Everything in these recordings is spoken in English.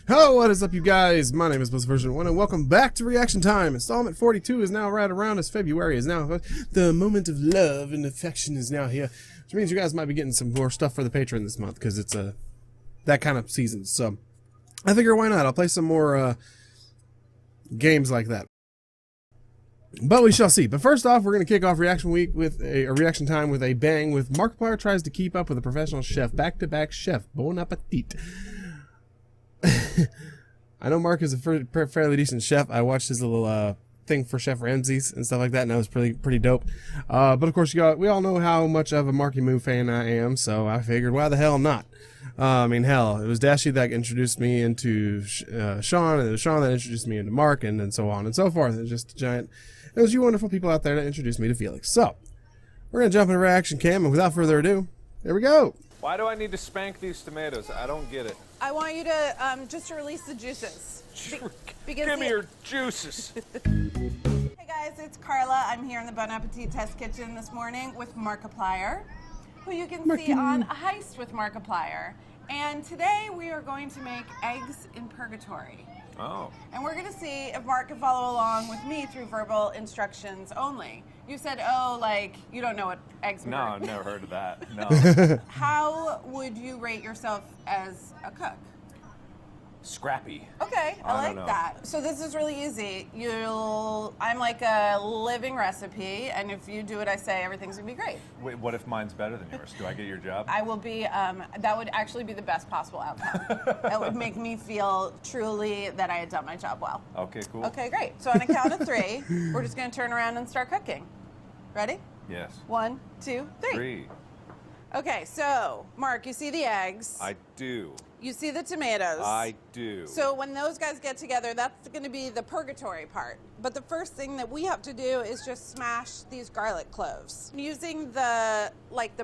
Hello, what is up, you guys? My name is BuzzVersion1, and welcome back to Reaction Time. Installment 42 is now right around us. February is now the moment of love and affection is now here, which means you guys might be getting some more stuff for the Patreon this month because it's that kind of season. So I figure why not? I'll play some more games like that. But we shall see. But first off, we're going to kick off Reaction Week with a Reaction Time with a bang. With Markiplier tries to keep up with a professional chef, back-to-back chef. Bon appetit. I know Mark is a fairly decent chef. I watched his little thing for Chef Ramsay's and stuff like that, and that was pretty dope. But of course, we all know how much of a Marky Moo fan I am, so I figured, why the hell not? I mean, hell, it was Dashi that introduced me into Sean, and it was Sean that introduced me into Mark, and then so on and so forth. It was just a giant. It was you wonderful people out there that introduced me to Felix. So we're gonna jump into Reaction Cam, and without further ado, here we go. Why do I need to spank these tomatoes? I don't get it. I want you to, just to release the juices. Give me your juices. Hey guys, it's Carla. I'm here in the Bon Appetit test kitchen this morning with Markiplier, who you can see on A Heist with Markiplier. And today we are going to make eggs in purgatory. Oh. And we're going to see if Mark can follow along with me through verbal instructions only. You said, oh, like, you don't know what eggs are. No, I've never heard of that. No. How would you rate yourself as a cook? Scrappy. Okay, I like know. that. So this is really easy. I'm like a living recipe, and if you do what I say, everything's gonna be great. Wait, what if mine's better than yours? Do I get your job? I will be, that would actually be the best possible outcome. That would make me feel truly that I had done my job well. Okay, cool. Okay, great. So on a count of three, we're just gonna turn around and start cooking. Ready? Yes. 1, 2, 3. 3. Okay, so Mark, you see the eggs. I do. You see the tomatoes. I do. So when those guys get together, that's going to be the purgatory part. But the first thing that we have to do is just smash these garlic cloves. Using the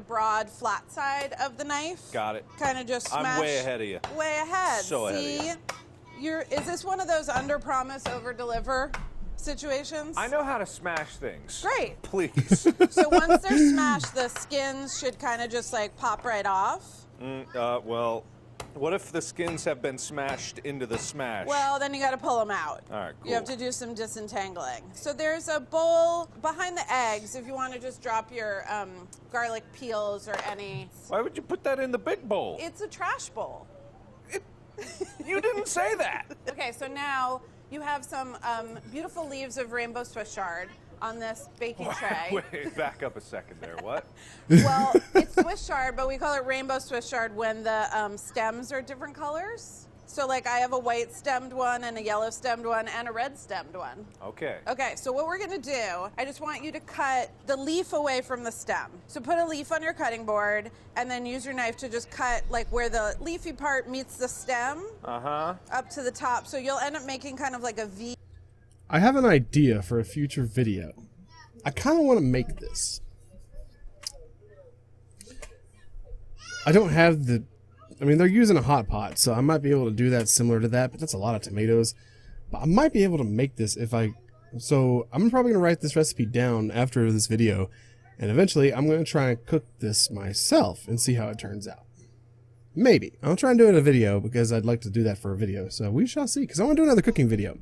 broad flat side of the knife. Got it. Kind of just smash. I'm way ahead of you. Way ahead. So ahead of you. Is this one of those under promise, over deliver situations? I know how to smash things. Great. Please. So once they're smashed, the skins should kind of just like pop right off. Well, what if the skins have been smashed into the smash? Well, then you got to pull them out. All right, cool. You have to do some disentangling. So there's a bowl behind the eggs if you want to just drop your garlic peels or any. Why would you put that in the big bowl? It's a trash bowl. You didn't say that. Okay, so now you have some beautiful leaves of rainbow Swiss chard on this baking tray. Wait, back up a second there. What? Well, it's Swiss chard, but we call it rainbow Swiss chard when the stems are different colors. So like I have a white stemmed one and a yellow stemmed one and a red stemmed one. Okay. Okay, so what we're gonna do, I just want you to cut the leaf away from the stem. So put a leaf on your cutting board and then use your knife to just cut like where the leafy part meets the stem. Up to the top. So you'll end up making kind of like a V. I have an idea for a future video. I kind of want to make this. I don't have the... I mean, they're using a hot pot, so I might be able to do that similar to that, but that's a lot of tomatoes. But I might be able to make this if I... So I'm probably going to write this recipe down after this video, and eventually I'm going to try and cook this myself and see how it turns out. Maybe. I'll try and do it in a video because I'd like to do that for a video. So we shall see, because I want to do another cooking video.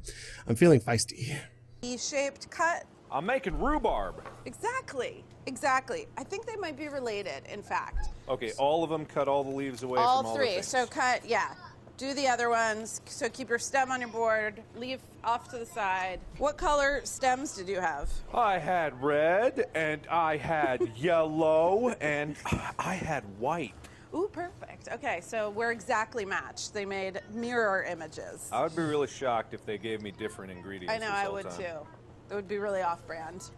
I'm feeling feisty. V-shaped cut. I'm making rhubarb. Exactly. Exactly. I think they might be related, in fact. Okay, all of them cut all the leaves away All from all three. the things. So cut, yeah. Do the other ones. So keep your stem on your board. Leaf off to the side. What color stems did you have? I had red, and I had yellow, and I had white. Ooh, perfect. Okay, so we're exactly matched. They made mirror images. I would be really shocked if they gave me different ingredients. I know, I would too. It would be really off-brand.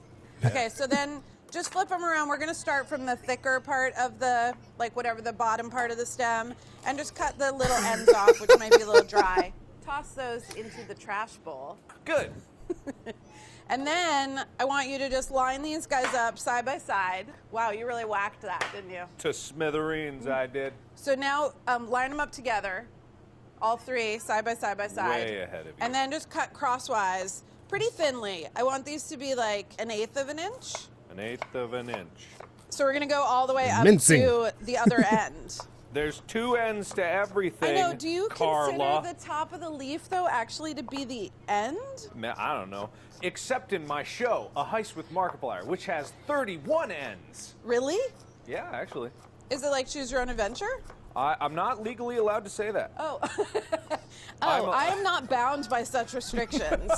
Okay, so then just flip them around. We're going to start from the thicker part of the, like whatever the bottom part of the stem, and just cut the little ends off, which might be a little dry. Toss those into the trash bowl. Good. And then I want you to just line these guys up side by side. Wow, you really whacked that, didn't you? To smithereens, I did. So now line them up together, all three, side by side by side. Way ahead of you. And then just cut crosswise, pretty thinly. I want these to be like 1/8 of an inch. 1/8 of an inch. So we're gonna go all the way up Mincing. to the other end. There's two ends to everything. I know. Do you Carla. consider the top of the leaf, though, actually to be the end? Man, I don't know. Except in my show, A Heist with Markiplier, which has 31 ends. Really? Yeah, actually. Is it like Choose Your Own Adventure? I'm not legally allowed to say that. Oh. I am not bound by such restrictions.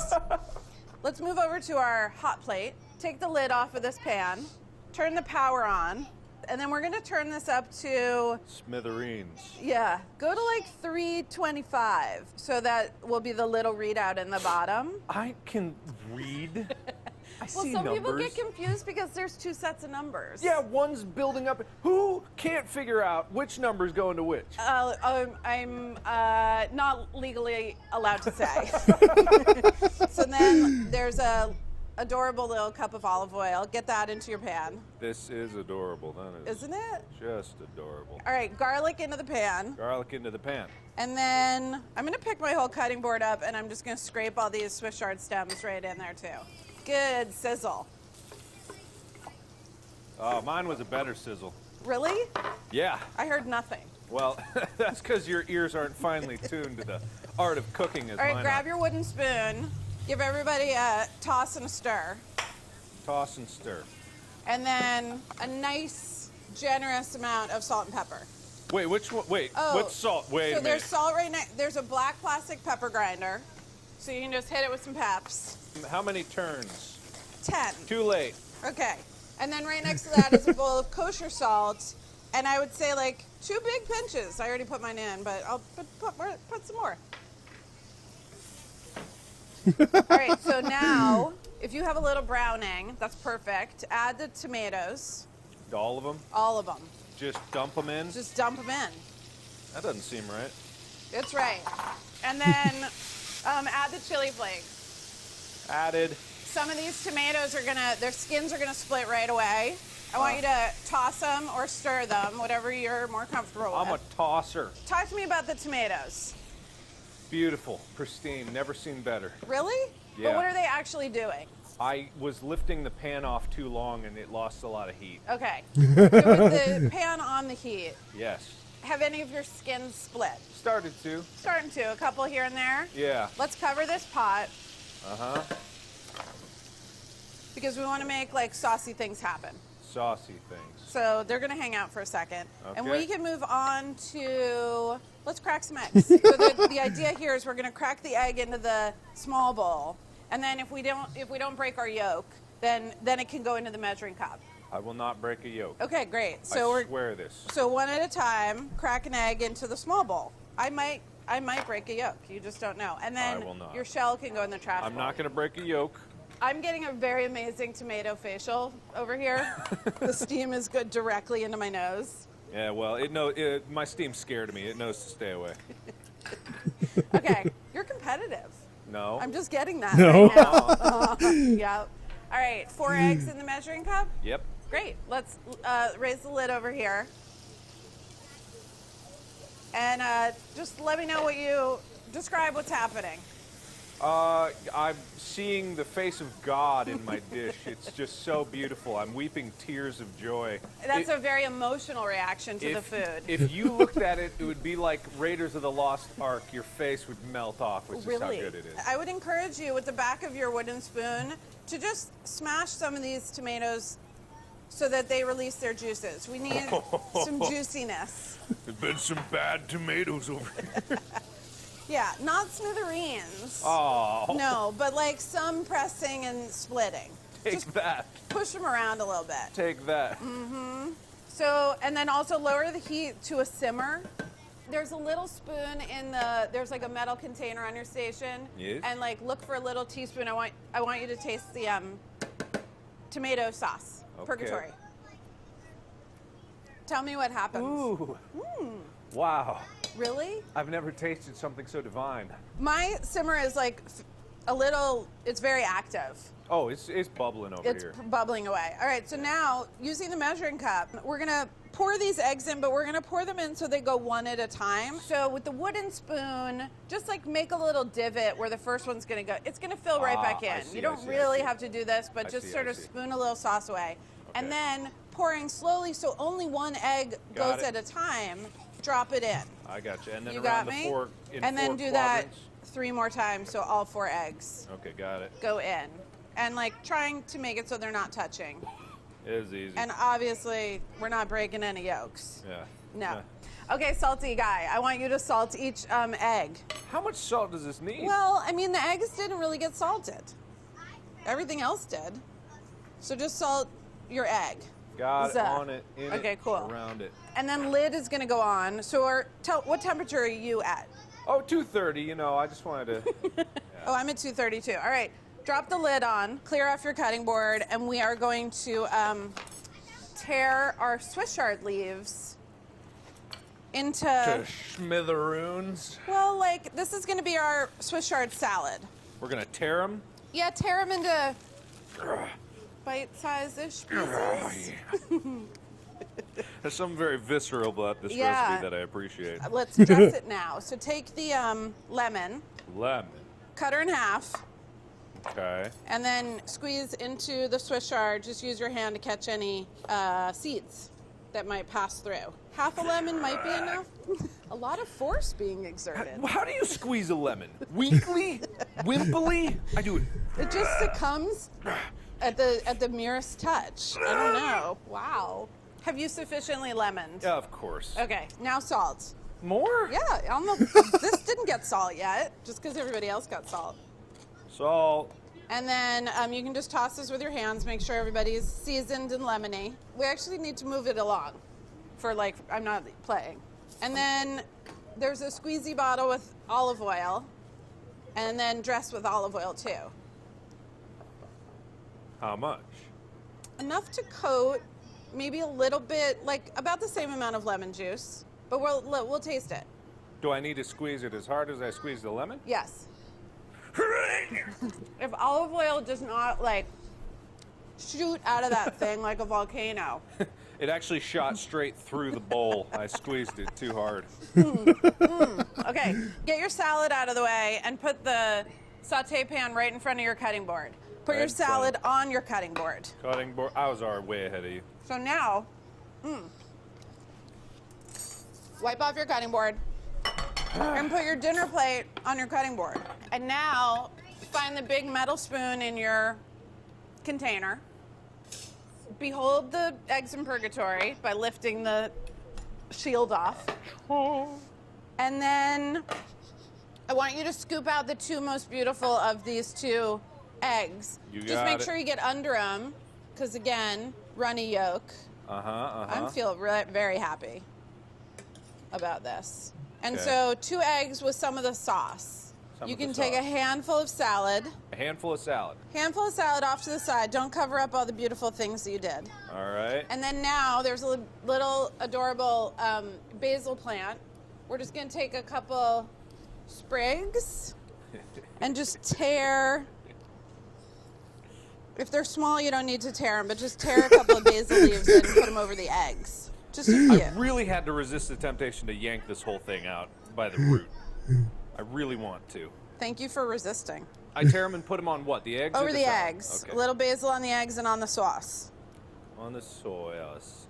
Let's move over to our hot plate. Take the lid off of this pan. Turn the power on. And then we're going to turn this up to... Smithereens. Yeah. Go to like 325. So that will be the little readout in the bottom. I can read. I Well, see some numbers. people get confused because there's two sets of numbers. Yeah, one's building up. Who can't figure out which number's going to which? I'm not legally allowed to say. So then there's a adorable little cup of olive oil. Get that into your pan. This is adorable, Isn't it? Just adorable. All right, garlic into the pan. Garlic into the pan. And then I'm going to pick my whole cutting board up, and I'm just going to scrape all these Swiss chard stems right in there, too. Good sizzle. Oh, mine was a better sizzle. Really? Yeah. I heard nothing. Well, that's because your ears aren't finely tuned to the art of cooking as All right, mine grab are. your wooden spoon. Give everybody a toss and a stir. Toss and stir. And then a nice, generous amount of salt and pepper. Wait, which one? Wait, what's salt? Wait so a minute. there's salt right now. There's a black plastic pepper grinder. So you can just hit it with some peps. How many turns? 10. Too late. Okay. And then right next to that is a bowl of kosher salt. And I would say like 2 big pinches. I already put mine in, but I'll put some more. All right, so now, if you have a little browning, that's perfect. Add the tomatoes. All of them? All of them. Just dump them in? Just dump them in. That doesn't seem right. It's right. And then add the chili flakes. Added. Some of these tomatoes are their skins are gonna split right away. I want you to toss them or stir them, whatever you're more comfortable with. I'm a tosser. Talk to me about the tomatoes. Beautiful, pristine, never seen better. Really? Yeah. But what are they actually doing? I was lifting the pan off too long and it lost a lot of heat. Okay. So with the pan on the heat, Yes. have any of your skins split? Started to. Starting to, a couple here and there. Yeah. Let's cover this pot Uh-huh. because we want to make like saucy things happen. Saucy things. So they're going to hang out for a second. And Okay. we can move on to, let's crack some eggs. So the idea here is we're going to crack the egg into the small bowl. And then if we don't break our yolk, then it can go into the measuring cup. I will not break a yolk. Okay, great. I So swear this. So one at a time, crack an egg into the small bowl. I might break a yolk. You just don't know. And then I will not. your shell can go in the trash I'm bowl. not going to break a yolk. I'm getting a very amazing tomato facial over here. The steam is good directly into my nose. Yeah, well, my steam's scared of me. It knows to stay away. Okay, you're competitive. No. I'm just getting that No. right now. Yep. All right, 4 eggs in the measuring cup. Yep. Great. Let's raise the lid over here. And just let me know describe what's happening. I'm seeing the face of God in my dish. It's just so beautiful. I'm weeping tears of joy. That's a very emotional reaction to the food. If you looked at it, it would be like Raiders of the Lost Ark. Your face would melt off, which is how good it is. I would encourage you with the back of your wooden spoon to just smash some of these tomatoes so that they release their juices. We need some juiciness. There's been some bad tomatoes over here. Yeah, not smithereens. Oh. No, but like some pressing and splitting. Take that. Push them around a little bit. Take that. So, and then also lower the heat to a simmer. There's a little spoon there's like a metal container on your station. Yes. And like look for a little teaspoon. I want you to taste the tomato sauce. Okay. Purgatory. Tell me what happens. Ooh. Wow. Really? I've never tasted something so divine. My simmer is like it's very active. Oh, it's bubbling over It's here. bubbling away. All right, so now using the measuring cup, we're gonna pour these eggs in, but we're gonna pour them in so they go one at a time. So with the wooden spoon, just like make a little divot where the first one's gonna go. It's gonna fill right back I in. see, You don't I see, really I see. have to do this, but I just see, sort I of see. spoon a little sauce away. And Okay. then pouring slowly so only one egg Got goes it. at a time. drop it in. I got you. And then You around got the me? four in And then four do that quadrants. 3 more times, so all 4 eggs Okay, got it. go in. And like trying to make it so they're not touching. It is easy. And obviously, we're not breaking any yolks. yeah. No. Yeah. Okay, salty guy, I want you to salt each egg. How much salt does this need? Well, I mean, the eggs didn't really get salted. Everything else did. So just salt your egg. Got it, Zuh. on it, in Okay, it, cool. around it. And then lid is gonna go on. So what temperature are you at? Oh, 230, you know, I just wanted to... Oh, I'm at 232. All right, drop the lid on, clear off your cutting board, and we are going to tear our Swiss chard leaves into... to smithereens. Well, like, this is gonna be our Swiss chard salad. We're going to tear them. Yeah, tear them into bite-sized-ish pieces. There's something very visceral about this Yeah. recipe that I appreciate. Let's dress it now. So take the lemon, Lemon. cut her in half, Okay. and then squeeze into the Swiss chard. Just use your hand to catch any seeds that might pass through. Half a lemon might be enough. A lot of force being exerted. How do you squeeze a lemon? Weakly? Wimpily? I do it. It just succumbs at the merest touch. I don't know. Wow. Have you sufficiently lemoned? Yeah, of course. Okay, now salt. More? Yeah, this didn't get salt yet, just because everybody else got salt. Salt. And then you can just toss this with your hands, make sure everybody's seasoned and lemony. We actually need to move it along for like, I'm not playing. And then there's a squeezy bottle with olive oil, and then dress with olive oil too. How much? Enough to coat, maybe a little bit, like about the same amount of lemon juice, but we'll taste it. Do I need to squeeze it as hard as I squeeze the lemon? Yes. If olive oil does not like shoot out of that thing like a volcano. It actually shot straight through the bowl. I squeezed it too hard. Okay, get your salad out of the way and put the saute pan right in front of your cutting board. Put Right your in front. salad on your cutting board. Cutting board. I was already way ahead of you. So now, wipe off your cutting board and put your dinner plate on your cutting board. And now, find the big metal spoon in your container. Behold the eggs in purgatory by lifting the shield off. And then I want you to scoop out the 2 most beautiful of these 2 eggs. You Just got make it. sure you get under them, because again, runny yolk. I feel very happy about this. And Okay. so 2 eggs with some of the sauce. You can take a handful of salad. A handful of salad. Handful of salad off to the side. Don't cover up all the beautiful things that you did. All right. And then now there's a little adorable basil plant. We're just going to take a couple sprigs and just tear. If they're small, you don't need to tear them, but just tear a couple of basil leaves and put them over the eggs. Just a few. I really had to resist the temptation to yank this whole thing out by the root. I really want to. Thank you for resisting. I tear them and put them on what? The eggs? or Over the salad? eggs. Okay. A little basil on the eggs and on the sauce. On the soy sauce.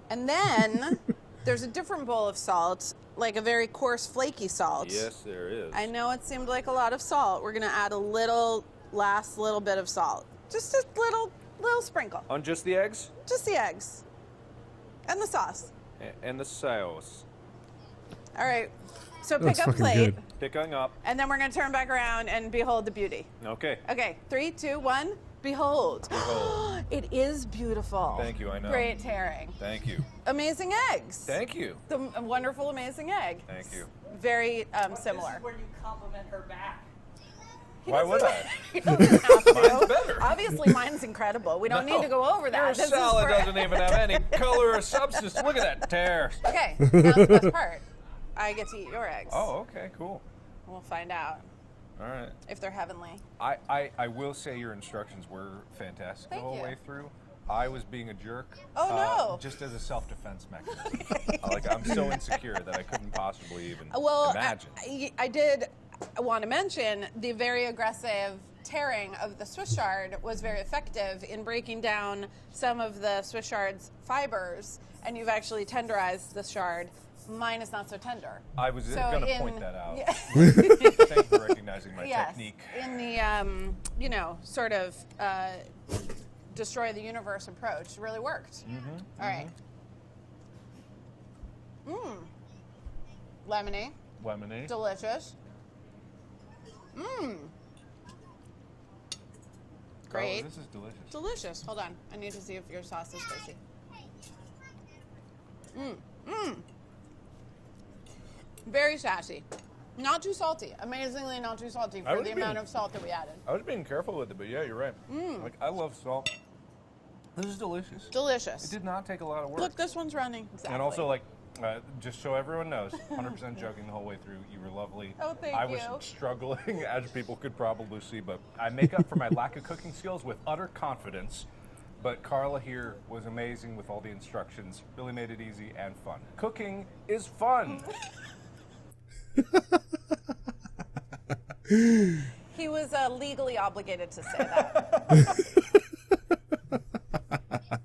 And then there's a different bowl of salt, like a very coarse, flaky salt. Yes, there is. I know it seemed like a lot of salt. We're going to add a last little bit of salt. Just a little sprinkle. On just the eggs? Just the eggs. And the sauce. And the sauce. All right. So That's pick up fucking plate. good. Picking up. And then we're going to turn back around and behold the beauty. Okay. Okay. 3, 2, 1. Behold. Behold. It is beautiful. Thank you, I know. Great tearing. Thank you. Amazing eggs. Thank you. The wonderful, amazing egg. Thank you. Very This similar. is where you compliment her back. Why would I? He doesn't have to. Mine's better. Obviously, mine's incredible. We don't need to go over that. Your This is salad for- doesn't even have any color or substance. Look at that tear. Okay, now the best part. I get to eat your eggs. Oh, okay, cool. We'll find out All right. if they're heavenly. I will say your instructions were fantastic Thank the whole you. way through. I was being a jerk. Oh, no. Just as a self-defense mechanism. I'm so insecure that I couldn't possibly even Well, imagine. I did want to mention the very aggressive tearing of the Swiss chard was very effective in breaking down some of the Swiss chard's fibers, and you've actually tenderized the chard mine is not so tender. I was So going to in- point that out. Yeah. Thank you for recognizing my Yes, technique. in the you know, sort of destroy the universe approach, really worked. All right. Lemony, Lemony. delicious. Great. Oh, this is delicious. Delicious. Hold on. I need to see if your sauce is spicy. Very sassy. Not too salty. Amazingly not too salty for was the being- amount of salt that we added. I was being careful with it, but yeah, you're right. Like, I love salt. This is delicious. Delicious. It did not take a lot of work. Look, this one's running. Exactly. And also, like, just so everyone knows, 100% joking the whole way through. You were lovely. Oh, thank I was you. struggling, as people could probably see, but I make up for my lack of cooking skills with utter confidence. But Carla here was amazing with all the instructions. Really made it easy and fun. Cooking is fun. He was legally obligated to say that.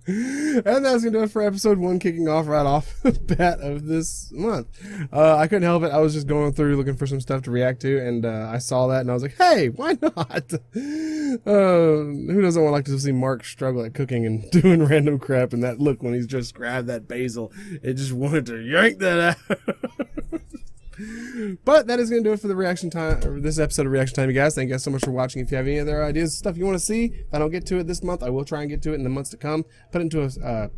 And that's gonna do it for episode 1, kicking off right off the bat of this month. I couldn't help it. I was just going through looking for some stuff to react to, and I saw that, and I was like, "Hey, why not?" Who doesn't want to see Mark struggle at cooking and doing random crap? And that look when he's just grabbed that basil, it just wanted to yank that out. But that is going to do it for the reaction time, or this episode of Reaction Time, you guys. Thank you guys so much for watching. If you have any other ideas, stuff you want to see, if I don't get to it this month, I will try and get to it in the months to come. Put it into a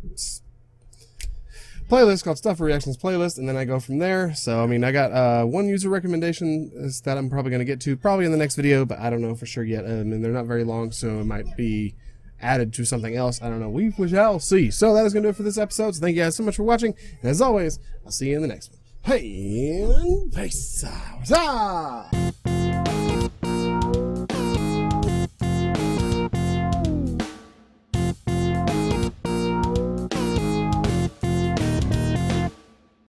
playlist called Stuff for Reactions playlist, and then I go from there. So, I mean, I got one user recommendation that I'm probably going to get to probably in the next video, but I don't know for sure yet. And they're not very long, so it might be added to something else. I don't know. We shall see. So that is going to do it for this episode. So thank you guys so much for watching. And as always, I'll see you in the next one. Hey, and peace out.